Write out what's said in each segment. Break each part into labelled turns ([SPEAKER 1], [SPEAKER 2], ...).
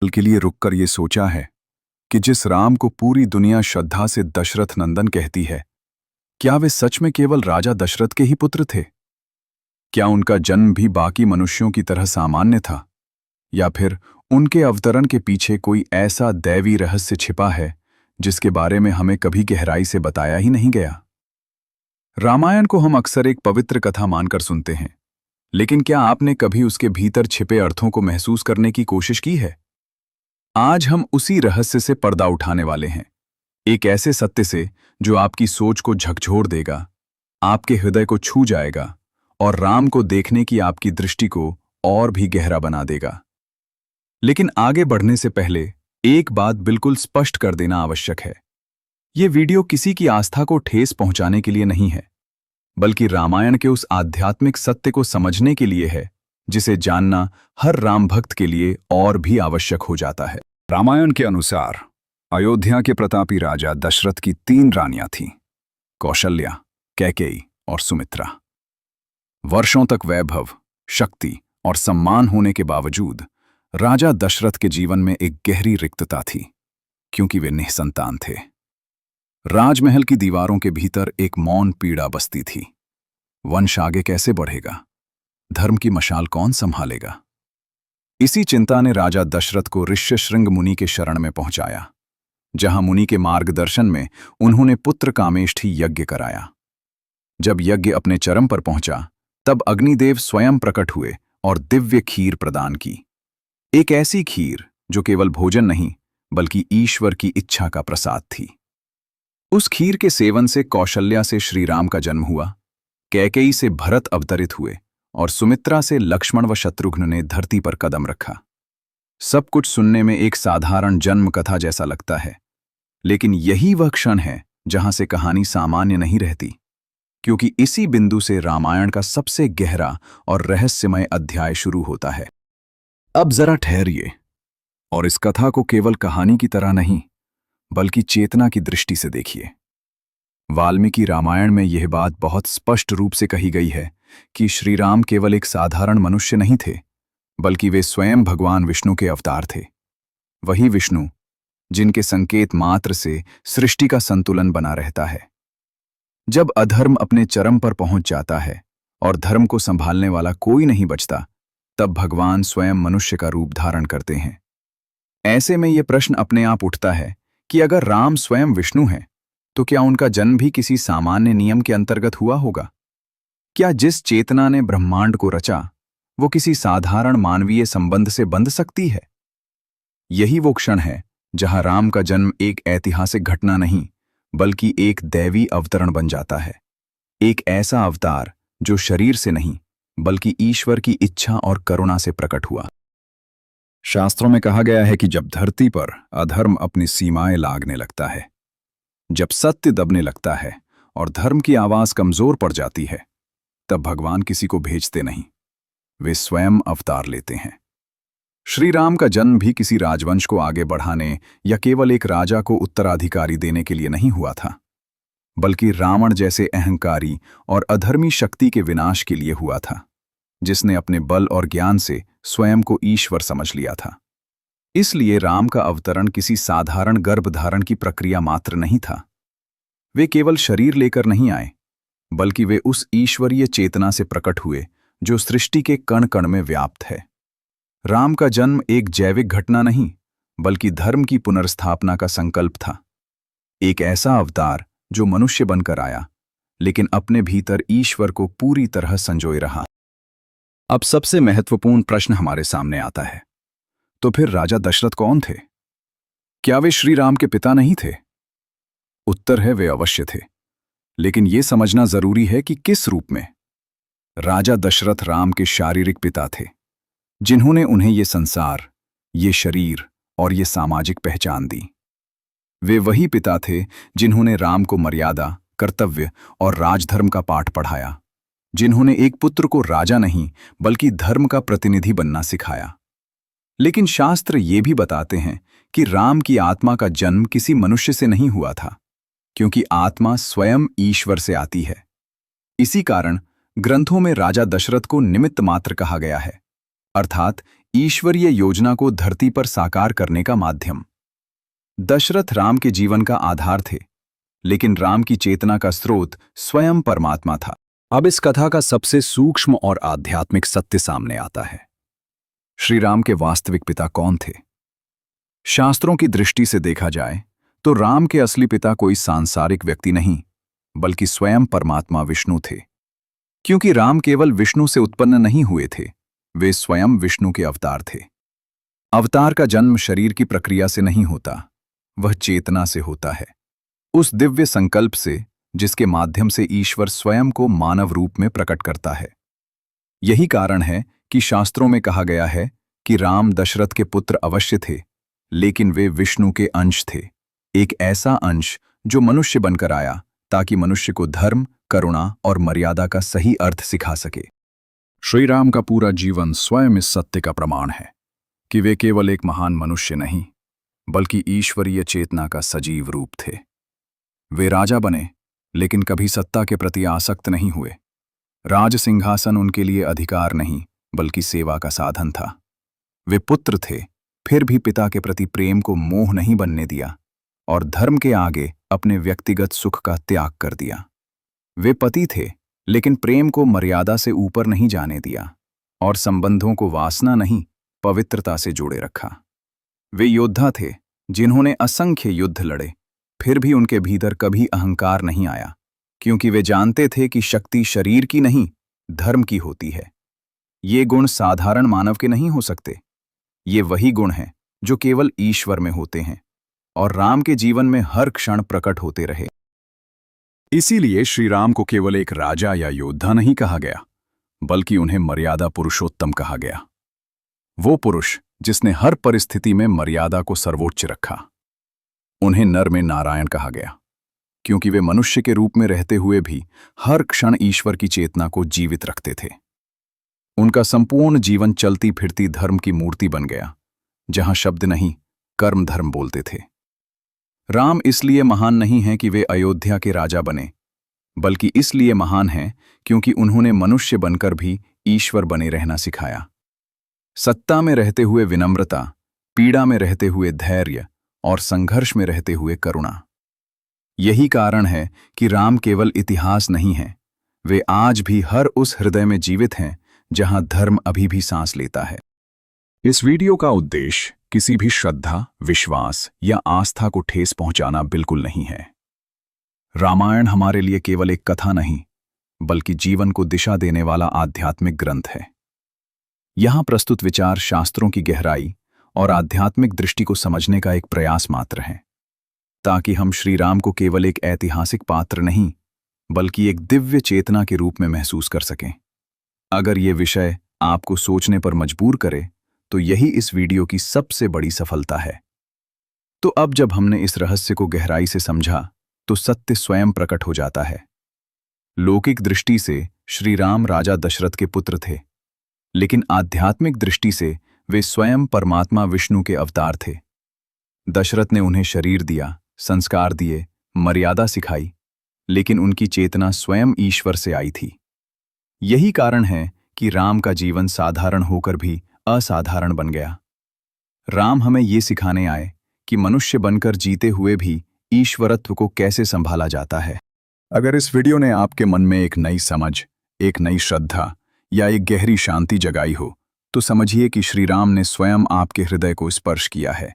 [SPEAKER 1] पल के लिए रुककर ये सोचा है कि जिस राम को पूरी दुनिया श्रद्धा से दशरथ नंदन कहती है, क्या वे सच में केवल राजा दशरथ के ही पुत्र थे? क्या उनका जन्म भी बाकी मनुष्यों की तरह सामान्य था, या फिर उनके अवतरण के पीछे कोई ऐसा दैवी रहस्य छिपा है जिसके बारे में हमें कभी गहराई से बताया ही नहीं गया? रामायण को हम अक्सर एक पवित्र कथा मानकर सुनते हैं, लेकिन क्या आपने कभी उसके भीतर छिपे अर्थों को महसूस करने की कोशिश की है? आज हम उसी रहस्य से पर्दा उठाने वाले हैं, एक ऐसे सत्य से जो आपकी सोच को झकझोर देगा, आपके हृदय को छू जाएगा और राम को देखने की आपकी दृष्टि को और भी गहरा बना देगा। लेकिन आगे बढ़ने से पहले एक बात बिल्कुल स्पष्ट कर देना आवश्यक है। ये वीडियो किसी की आस्था को ठेस पहुंचाने के लिए नहीं है, बल्कि रामायण के उस आध्यात्मिक सत्य को समझने के लिए है जिसे जानना हर राम भक्त के लिए और भी आवश्यक हो जाता है।
[SPEAKER 2] रामायण के अनुसार अयोध्या के प्रतापी राजा दशरथ की 3 रानियां थीं, कौशल्या, कैकेयी और सुमित्रा। वर्षों तक वैभव, शक्ति और सम्मान होने के बावजूद राजा दशरथ के जीवन में एक गहरी रिक्तता थी, क्योंकि वे निःसंतान थे। राजमहल की दीवारों के भीतर एक मौन पीड़ा बसती थी। वंश आगे कैसे बढ़ेगा? धर्म की मशाल कौन संभालेगा? इसी चिंता ने राजा दशरथ को ऋष्यशृंग मुनि के शरण में पहुंचाया, जहां मुनि के मार्गदर्शन में उन्होंने पुत्र कामेष्ठी यज्ञ कराया। जब यज्ञ अपने चरम पर पहुंचा, तब अग्निदेव स्वयं प्रकट हुए और दिव्य खीर प्रदान की। एक ऐसी खीर जो केवल भोजन नहीं, बल्कि ईश्वर की इच्छा का प्रसाद थी। उस खीर के सेवन से कौशल्या से श्रीराम का जन्म हुआ, कैकेयी से भरत अवतरित हुए और सुमित्रा से लक्ष्मण व शत्रुघ्न ने धरती पर कदम रखा। सब कुछ सुनने में एक साधारण जन्म कथा जैसा लगता है, लेकिन यही वह क्षण है जहां से कहानी सामान्य नहीं रहती, क्योंकि इसी बिंदु से रामायण का सबसे गहरा और रहस्यमय अध्याय शुरू होता है। अब जरा ठहरिए और इस कथा को केवल कहानी की तरह नहीं, बल्कि चेतना की दृष्टि से देखिए। वाल्मीकि रामायण में यह बात बहुत स्पष्ट रूप से कही गई है कि श्री राम केवल एक साधारण मनुष्य नहीं थे, बल्कि वे स्वयं भगवान विष्णु के अवतार थे। वही विष्णु जिनके संकेत मात्र से सृष्टि का संतुलन बना रहता है। जब अधर्म अपने चरम पर पहुंच जाता है और धर्म को संभालने वाला कोई नहीं बचता, तब भगवान स्वयं मनुष्य का रूप धारण करते हैं। ऐसे में यह प्रश्न अपने आप उठता है कि अगर राम स्वयं विष्णु हैं, तो क्या उनका जन्म भी किसी सामान्य नियम के अंतर्गत हुआ होगा? क्या जिस चेतना ने ब्रह्मांड को रचा, वो किसी साधारण मानवीय संबंध से बंध सकती है? यही वो क्षण है जहां राम का जन्म एक ऐतिहासिक घटना नहीं, बल्कि एक दैवी अवतरण बन जाता है। एक ऐसा अवतार जो शरीर से नहीं, बल्कि ईश्वर की इच्छा और करुणा से प्रकट हुआ। शास्त्रों में कहा गया है कि जब धरती पर अधर्म अपनी सीमाएं लागने लगता है, जब सत्य दबने लगता है और धर्म की आवाज कमजोर पड़ जाती है, तब भगवान किसी को भेजते नहीं, वे स्वयं अवतार लेते हैं। श्री राम का जन्म भी किसी राजवंश को आगे बढ़ाने या केवल एक राजा को उत्तराधिकारी देने के लिए नहीं हुआ था, बल्कि रावण जैसे अहंकारी और अधर्मी शक्ति के विनाश के लिए हुआ था, जिसने अपने बल और ज्ञान से स्वयं को ईश्वर समझ लिया था। इसलिए राम का अवतरण किसी साधारण गर्भधारण की प्रक्रिया मात्र नहीं था। वे केवल शरीर लेकर नहीं आए, बल्कि वे उस ईश्वरीय चेतना से प्रकट हुए जो सृष्टि के कण कण में व्याप्त है। राम का जन्म एक जैविक घटना नहीं, बल्कि धर्म की पुनर्स्थापना का संकल्प था। एक ऐसा अवतार जो मनुष्य बनकर आया, लेकिन अपने भीतर ईश्वर को पूरी तरह संजोए रहा। अब सबसे महत्वपूर्ण प्रश्न हमारे सामने आता है, तो फिर राजा दशरथ कौन थे? क्या वे श्री राम के पिता नहीं थे? उत्तर है, वे अवश्य थे, लेकिन यह समझना जरूरी है कि किस रूप में। राजा दशरथ राम के शारीरिक पिता थे, जिन्होंने उन्हें ये संसार, ये शरीर और ये सामाजिक पहचान दी। वे वही पिता थे जिन्होंने राम को मर्यादा, कर्तव्य और राजधर्म का पाठ पढ़ाया, जिन्होंने एक पुत्र को राजा नहीं बल्कि धर्म का प्रतिनिधि बनना सिखाया। लेकिन शास्त्र ये भी बताते हैं कि राम की आत्मा का जन्म किसी मनुष्य से नहीं हुआ था, क्योंकि आत्मा स्वयं ईश्वर से आती है। इसी कारण ग्रंथों में राजा दशरथ को निमित्त मात्र कहा गया है, अर्थात
[SPEAKER 1] ईश्वरीय योजना को धरती पर साकार करने का माध्यम। दशरथ राम के जीवन का आधार थे, लेकिन राम की चेतना का स्रोत स्वयं परमात्मा था।
[SPEAKER 2] अब इस कथा का सबसे सूक्ष्म और आध्यात्मिक सत्य सामने आता है। श्री राम के वास्तविक पिता कौन थे? शास्त्रों की दृष्टि से देखा जाए तो राम के असली पिता कोई सांसारिक व्यक्ति नहीं, बल्कि स्वयं परमात्मा विष्णु थे। क्योंकि राम केवल विष्णु से उत्पन्न नहीं हुए थे, वे स्वयं विष्णु के अवतार थे। अवतार का जन्म शरीर की प्रक्रिया से नहीं होता, वह चेतना से होता है, उस दिव्य संकल्प से जिसके माध्यम से ईश्वर स्वयं को मानव रूप में प्रकट करता है। यही कारण है कि शास्त्रों में कहा गया है कि राम दशरथ के पुत्र अवश्य थे, लेकिन वे विष्णु के अंश थे, एक ऐसा अंश जो मनुष्य बनकर आया ताकि मनुष्य को धर्म, करुणा और मर्यादा का सही अर्थ सिखा सके। श्री राम का पूरा जीवन स्वयं इस सत्य का प्रमाण है कि वे केवल एक महान मनुष्य नहीं, बल्कि ईश्वरीय चेतना का सजीव रूप थे। वे राजा बने, लेकिन कभी सत्ता के प्रति आसक्त नहीं हुए। राज सिंहासन उनके लिए अधिकार नहीं, बल्कि सेवा का साधन था। वे पुत्र थे, फिर भी पिता के प्रति प्रेम को मोह नहीं बनने दिया और धर्म के आगे अपने व्यक्तिगत सुख का त्याग कर दिया। वे पति थे, लेकिन प्रेम को मर्यादा से ऊपर नहीं जाने दिया और संबंधों को वासना नहीं, पवित्रता से जोड़े रखा। वे योद्धा थे, जिन्होंने असंख्य युद्ध लड़े, फिर भी उनके भीतर कभी अहंकार नहीं आया, क्योंकि वे जानते थे कि शक्ति शरीर की नहीं, धर्म की होती है। ये गुण साधारण मानव के नहीं हो सकते। ये वही गुण हैं जो केवल ईश्वर में होते हैं और राम के जीवन में हर क्षण प्रकट होते रहे। इसीलिए श्री राम को केवल एक राजा या योद्धा नहीं कहा गया, बल्कि उन्हें मर्यादा पुरुषोत्तम कहा गया। वो पुरुष जिसने हर परिस्थिति में मर्यादा को सर्वोच्च रखा। उन्हें नर में नारायण कहा गया, क्योंकि वे मनुष्य के रूप में रहते हुए भी हर क्षण ईश्वर की चेतना को जीवित रखते थे। उनका संपूर्ण जीवन चलती फिरती धर्म की मूर्ति बन गया, जहां शब्द नहीं, कर्म धर्म बोलते थे। राम इसलिए महान नहीं हैं कि वे अयोध्या के राजा बने, बल्कि इसलिए महान हैं क्योंकि उन्होंने मनुष्य बनकर भी ईश्वर बने रहना सिखाया। सत्ता में रहते हुए विनम्रता, पीड़ा में रहते हुए धैर्य और संघर्ष में रहते हुए करुणा। यही कारण है कि राम केवल इतिहास नहीं हैं, वे आज भी हर उस हृदय में जीवित हैं जहां धर्म अभी भी सांस लेता है। इस वीडियो का उद्देश्य किसी भी श्रद्धा, विश्वास या आस्था को ठेस पहुंचाना बिल्कुल नहीं है। रामायण हमारे लिए केवल एक कथा नहीं, बल्कि जीवन को दिशा देने वाला आध्यात्मिक ग्रंथ है। यहां प्रस्तुत विचार शास्त्रों की गहराई और आध्यात्मिक दृष्टि को समझने का एक प्रयास मात्र है, ताकि हम श्री राम को केवल एक ऐतिहासिक पात्र नहीं, बल्कि एक दिव्य चेतना के रूप में महसूस कर सकें। अगर ये विषय आपको सोचने पर मजबूर करे, तो यही इस वीडियो की सबसे बड़ी सफलता है। तो अब जब हमने इस रहस्य को गहराई से समझा, तो सत्य स्वयं प्रकट हो जाता है। लौकिक दृष्टि से श्री राम राजा दशरथ के पुत्र थे, लेकिन आध्यात्मिक दृष्टि से वे स्वयं परमात्मा विष्णु के अवतार थे। दशरथ ने उन्हें शरीर दिया, संस्कार दिए, मर्यादा सिखाई, लेकिन उनकी चेतना स्वयं ईश्वर से आई थी। यही कारण है कि राम का जीवन साधारण होकर भी असाधारण बन गया। राम हमें ये सिखाने आए कि मनुष्य बनकर जीते हुए भी ईश्वरत्व को कैसे संभाला जाता है। अगर इस वीडियो ने आपके मन में एक नई समझ, एक नई श्रद्धा या एक गहरी शांति जगाई हो, तो समझिए कि श्री राम ने स्वयं आपके हृदय को स्पर्श किया है।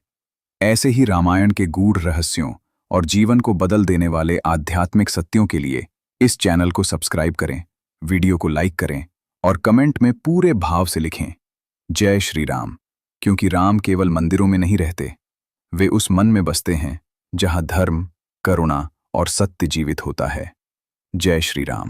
[SPEAKER 2] ऐसे ही रामायण के गूढ़ रहस्यों और जीवन को बदल देने वाले आध्यात्मिक सत्यों के लिए इस चैनल को सब्सक्राइब करें, वीडियो को लाइक करें और कमेंट में पूरे भाव से लिखें, जय श्री राम। क्योंकि राम केवल मंदिरों में नहीं रहते, वे उस मन में बसते हैं जहां धर्म, करुणा और सत्य जीवित होता है। जय श्री राम।